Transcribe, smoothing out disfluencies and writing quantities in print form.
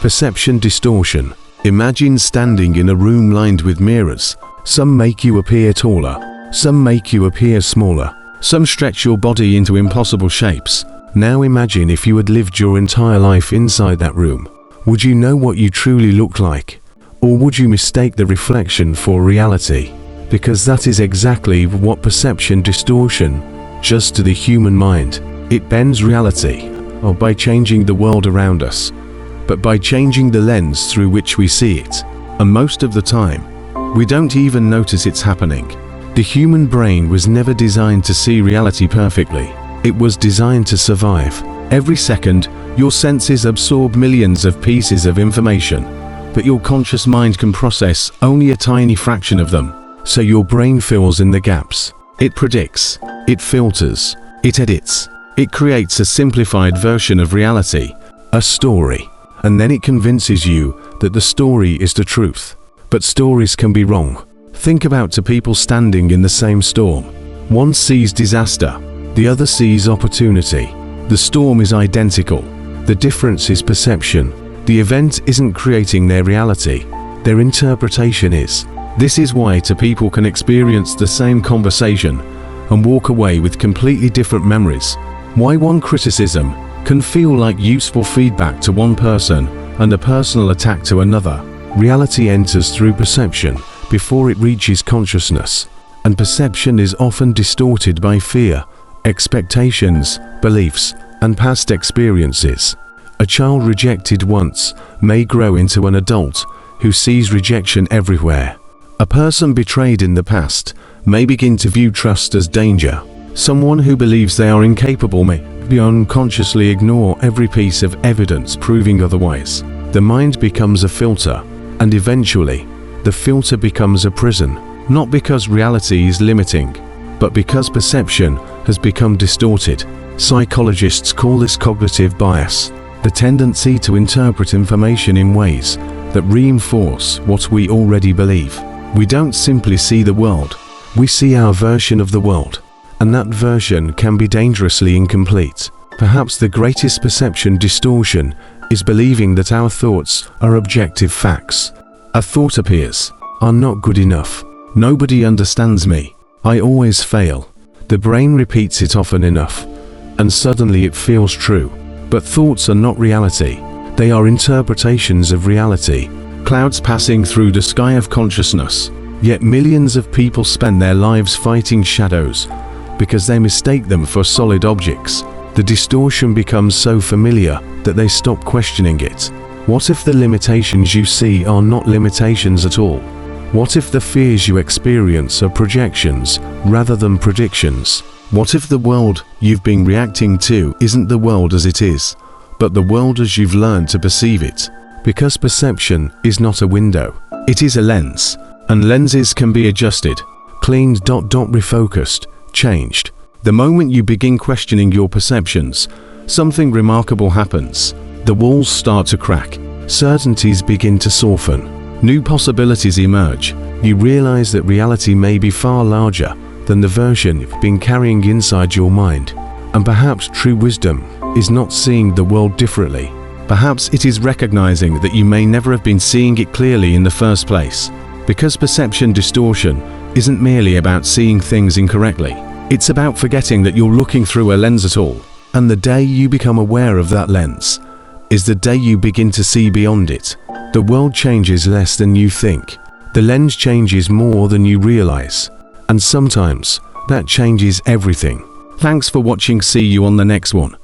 Perception distortion. Imagine standing in a room lined with mirrors. Some make you appear taller, some make you appear smaller, some stretch your body into impossible shapes. Now imagine if you had lived your entire life inside that room. Would you know what you truly looked like? Or would you mistake the reflection for reality? Because that is exactly what perception distortion does to the human mind. It bends reality, not by changing the world around us, but by changing the lens through which we see it. And most of the time, we don't even notice it's happening. The human brain was never designed to see reality perfectly. It was designed to survive. Every second, your senses absorb millions of pieces of information, but your conscious mind can process only a tiny fraction of them. So your brain fills in the gaps. It predicts, it filters, it edits. It creates a simplified version of reality, a story, and then it convinces you that the story is the truth. But stories can be wrong. Think about two people standing in the same storm. One sees disaster, the other sees opportunity. The storm is identical. The difference is perception. The event isn't creating their reality, their interpretation is. This is why two people can experience the same conversation and walk away with completely different memories. Why one criticism can feel like useful feedback to one person and a personal attack to another. Reality enters through perception before it reaches consciousness, and perception is often distorted by fear, expectations, beliefs, and past experiences. A child rejected once may grow into an adult who sees rejection everywhere. A person betrayed in the past may begin to view trust as danger. Someone who believes they are incapable may unconsciously ignore every piece of evidence proving otherwise. The mind becomes a filter, and eventually, the filter becomes a prison, not because reality is limiting, but because perception has become distorted. Psychologists call this cognitive bias, the tendency to interpret information in ways that reinforce what we already believe. We don't simply see the world, we see our version of the world, and that version can be dangerously incomplete. Perhaps the greatest perception distortion is believing that our thoughts are objective facts. A thought appears, "I'm not good enough. Nobody understands me. I always fail." The brain repeats it often enough, and suddenly it feels true. But thoughts are not reality. They are interpretations of reality, clouds passing through the sky of consciousness. Yet millions of people spend their lives fighting shadows because they mistake them for solid objects. The distortion becomes so familiar that they stop questioning it. What if the limitations you see are not limitations at all? What if the fears you experience are projections rather than predictions? What if the world you've been reacting to isn't the world as it is, but the world as you've learned to perceive it? Because perception is not a window, it is a lens, and lenses can be adjusted, cleaned, refocused, changed. The moment you begin questioning your perceptions, something remarkable happens. The walls start to crack, certainties begin to soften, new possibilities emerge. You realize that reality may be far larger than the version you've been carrying inside your mind. And perhaps true wisdom is not seeing the world differently. Perhaps it is recognizing that you may never have been seeing it clearly in the first place. Because perception distortion isn't merely about seeing things incorrectly. It's about forgetting that you're looking through a lens at all. And the day you become aware of that lens is the day you begin to see beyond it. The world changes less than you think. The lens changes more than you realize. And sometimes that changes everything. Thanks for watching. See you on the next one.